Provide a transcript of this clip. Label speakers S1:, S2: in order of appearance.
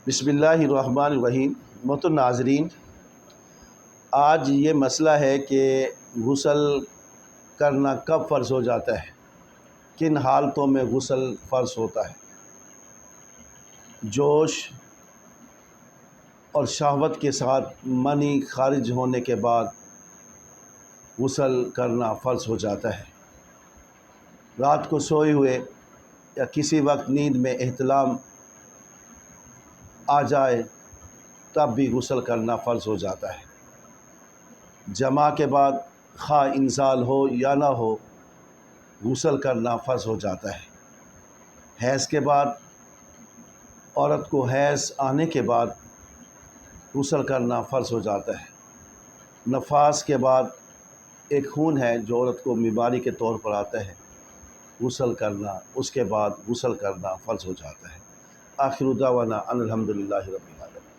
S1: بسم اللہ الرحمن الرحیم۔ محترم ناظرین، آج یہ مسئلہ ہے کہ غسل کرنا کب فرض ہو جاتا ہے، کن حالتوں میں غسل فرض ہوتا ہے۔ جوش اور شہوت کے ساتھ منی خارج ہونے کے بعد غسل کرنا فرض ہو جاتا ہے۔ رات کو سوئے ہوئے یا کسی وقت نیند میں احتلام آ جائے تب بھی غسل کرنا فرض ہو جاتا ہے۔ جماع کے بعد خواہ انزال ہو یا نہ ہو غسل کرنا فرض ہو جاتا ہے۔ حیض کے بعد عورت کو حیض آنے کے بعد غسل کرنا فرض ہو جاتا ہے۔ نفاس کے بعد ایک خون ہے جو عورت کو بیماری کے طور پر آتا ہے، غسل کرنا، اس کے بعد غسل کرنا فرض ہو جاتا ہے۔ آخر دعوانا ان الحمدللہ رب العالمین۔